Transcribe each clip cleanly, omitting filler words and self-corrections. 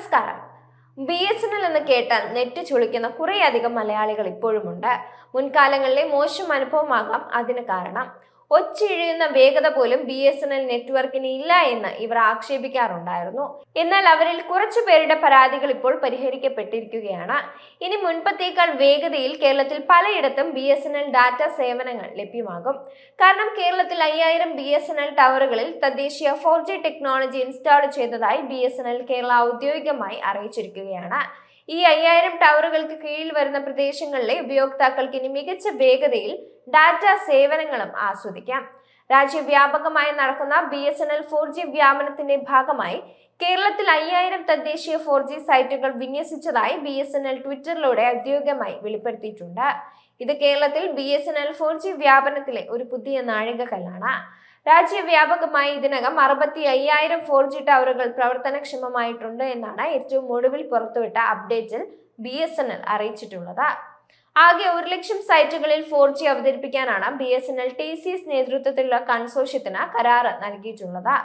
നമസ്കാരം. BSNL എന്ന് കേട്ടാൽ നെറ്റ് ചുളിക്കുന്ന കുറേയധികം മലയാളികൾ ഇപ്പോഴുമുണ്ട്. മുൻകാലങ്ങളിലെ മോശം അനുഭവമാകാം അതിന് കാരണം. ഒച്ചിഴിയുന്ന വേഗത പോലും BSNL നെറ്റ്വർക്കിന് ഇല്ല എന്ന് ഇവർ ആക്ഷേപിക്കാറുണ്ടായിരുന്നു. എന്നാൽ അവരിൽ കുറച്ചു പേരുടെ പരാതികൾ ഇപ്പോൾ പരിഹരിക്കപ്പെട്ടിരിക്കുകയാണ്. ഇനി മുൻപത്തേക്കാൾ വേഗതയിൽ കേരളത്തിൽ പലയിടത്തും BSNL ഡാറ്റ സേവനങ്ങൾ ലഭ്യമാകും. കാരണം കേരളത്തിൽ 5000 BSNL ടവറുകളിൽ തദ്ദേശീയ 4G ടെക്നോളജി ഇൻസ്റ്റാൾ ചെയ്തതായി BSNL കേരള ഔദ്യോഗികമായി അറിയിച്ചിരിക്കുകയാണ്. ഈ 5000 ടവറുകൾക്ക് കീഴിൽ വരുന്ന പ്രദേശങ്ങളിലെ ഉപയോക്താക്കൾക്ക് ഇനി മികച്ച വേഗതയിൽ ഡാറ്റ സേവനങ്ങളും ആസ്വദിക്കാം. രാജ്യവ്യാപകമായി നടക്കുന്ന BSNL 4G വ്യാപനത്തിന്റെ ഭാഗമായി കേരളത്തിൽ 5000 തദ്ദേശീയ 4G സൈറ്റുകൾ വിന്യസിച്ചതായി BSNL ട്വിറ്ററിലൂടെ ഔദ്യോഗികമായി വെളിപ്പെടുത്തിയിട്ടുണ്ട്. ഇത് കേരളത്തിൽ BSNL 4G വ്യാപനത്തിലെ ഒരു പുതിയ നാഴികക്കല്ലാണ്. രാജ്യവ്യാപകമായി ഇതിനകം 65,000 4G ടവറുകൾ പ്രവർത്തനക്ഷമമായിട്ടുണ്ട് എന്നാണ് ഏറ്റവും ഒടുവിൽ പുറത്തുവിട്ട അപ്ഡേറ്റിൽ BSNL അറിയിച്ചിട്ടുള്ളത്. ആകെ 1,00,000 സൈറ്റുകളിൽ 4G അവതരിപ്പിക്കാനാണ് BSNL TCS നേതൃത്വത്തിലുള്ള കൺസോർഷ്യത്തിന് കരാറ് നൽകിയിട്ടുള്ളത്.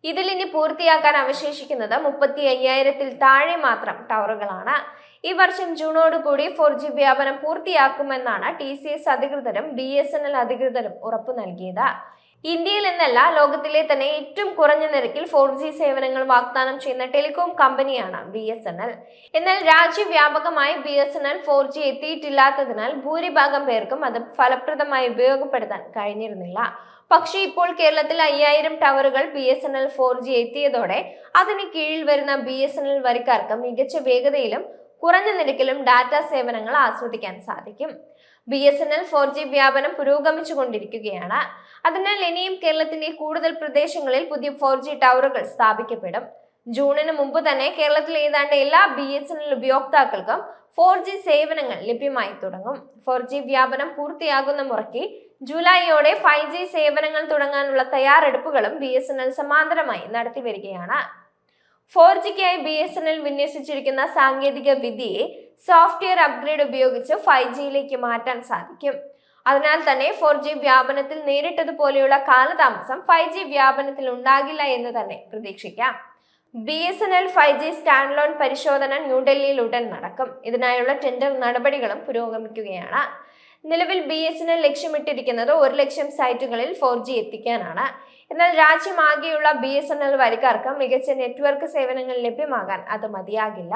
ഇതിൽ ഇനി പൂർത്തിയാക്കാൻ അവശേഷിക്കുന്നത് 35,000-ൽ താഴെ മാത്രം ടവറുകളാണ്. ഈ വർഷം ജൂണോടുകൂടി 4G വ്യാപനം പൂർത്തിയാക്കുമെന്നാണ് TCS അധികൃതരും BSNL അധികൃതരും ഉറപ്പു നൽകിയത്. ഇന്ത്യയിൽ എന്നല്ല ലോകത്തിലെ തന്നെ ഏറ്റവും കുറഞ്ഞ നിരക്കിൽ 4G സേവനങ്ങൾ വാഗ്ദാനം ചെയ്യുന്ന ടെലികോം കമ്പനിയാണ് BSNL. എന്നാൽ രാജ്യവ്യാപകമായി BSNL 4G എത്തിയിട്ടില്ലാത്തതിനാൽ ഭൂരിഭാഗം പേർക്കും അത് ഫലപ്രദമായി ഉപയോഗപ്പെടുത്താൻ കഴിഞ്ഞിരുന്നില്ല. പക്ഷേ ഇപ്പോൾ കേരളത്തിൽ 5000 ടവറുകൾ BSNL 4G എത്തിയതോടെ അതിന് കീഴിൽ വരുന്ന BSNL വരിക്കാർക്ക് മികച്ച വേഗതയിലും കുറഞ്ഞ നിരക്കിലും ഡാറ്റ സേവനങ്ങൾ ആസ്വദിക്കാൻ സാധിക്കും. BSNL 4G വ്യാപനം പുരോഗമിച്ചുകൊണ്ടിരിക്കുകയാണ്. അതിനാൽ ഇനിയും കേരളത്തിന്റെ കൂടുതൽ പ്രദേശങ്ങളിൽ പുതിയ 4G ടവറുകൾ സ്ഥാപിക്കപ്പെടും. ജൂണിന് മുമ്പ് തന്നെ കേരളത്തിലെ ഏതാണ്ട് എല്ലാ BSNL ഉപയോക്താക്കൾക്കും 4G സേവനങ്ങൾ ലഭ്യമായി തുടങ്ങും. 4G വ്യാപനം പൂർത്തിയാകുന്ന മുറയ്ക്ക് ജൂലൈയോടെ 5G സേവനങ്ങൾ തുടങ്ങാനുള്ള തയ്യാറെടുപ്പുകളും BSNL സമാന്തരമായി നടത്തിവരികയാണ്. 4Gക്കായി BSNL വിന്യസിച്ചിരിക്കുന്ന സാങ്കേതിക വിദ്യയെ സോഫ്റ്റ്വെയർ അപ്ഗ്രേഡ് ഉപയോഗിച്ച് 5Gയിലേക്ക് മാറ്റാൻ സാധിക്കും. അതിനാൽ തന്നെ 4G വ്യാപനത്തിൽ നേരിട്ടതുപോലെയുള്ള കാലതാമസം 5G വ്യാപനത്തിൽ ഉണ്ടാകില്ല എന്ന് തന്നെ പ്രതീക്ഷിക്കാം. BSNL 5G സ്റ്റാൻഡ് ലോൺ പരിശോധന ന്യൂഡൽഹിയിൽ ഉടൻ നടക്കും. ഇതിനായുള്ള ടെൻഡർ നടപടികളും പുരോഗമിക്കുകയാണ്. നിലവിൽ BSNL ലക്ഷ്യമിട്ടിരിക്കുന്നത് 1,00,000 സൈറ്റുകളിൽ 4G എത്തിക്കാനാണ്. എന്നാൽ രാജ്യമാകെയുള്ള BSNL വരിക്കാർക്ക് മികച്ച നെറ്റ്വർക്ക് സേവനങ്ങൾ ലഭ്യമാകാൻ അത് മതിയാകില്ല.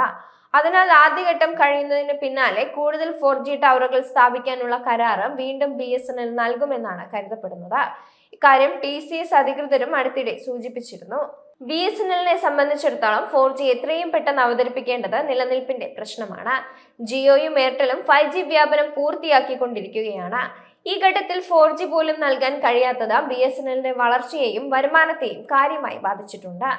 അതിനാൽ ആദ്യഘട്ടം കഴിയുന്നതിന് പിന്നാലെ കൂടുതൽ 4G ടവറുകൾ സ്ഥാപിക്കാനുള്ള കരാറ് വീണ്ടും BSNL നൽകുമെന്നാണ് കരുതപ്പെടുന്നത്. ഇക്കാര്യം TCS അധികൃതരും അടുത്തിടെ സൂചിപ്പിച്ചിരുന്നു. BSNLനെ സംബന്ധിച്ചിടത്തോളം 4G എത്രയും പെട്ടെന്ന് അവതരിപ്പിക്കേണ്ടത് നിലനിൽപ്പിന്റെ പ്രശ്നമാണ്. ജിയോയും എയർടെലും 5G വ്യാപനം പൂർത്തിയാക്കിക്കൊണ്ടിരിക്കുകയാണ്. ഈ ഘട്ടത്തിൽ 4G പോലും നൽകാൻ കഴിയാത്തത് BSNLന്റെ വളർച്ചയെയും വരുമാനത്തെയും കാര്യമായി ബാധിച്ചിട്ടുണ്ട്.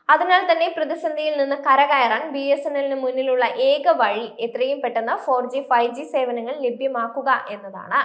അതിനാൽ തന്നെ പ്രതിസന്ധിയിൽ നിന്ന് കരകയറാൻ BSNLന് മുന്നിലുള്ള ഏക വഴി എത്രയും പെട്ടെന്ന് 4G 5G സേവനങ്ങൾ ലഭ്യമാക്കുക എന്നതാണ്.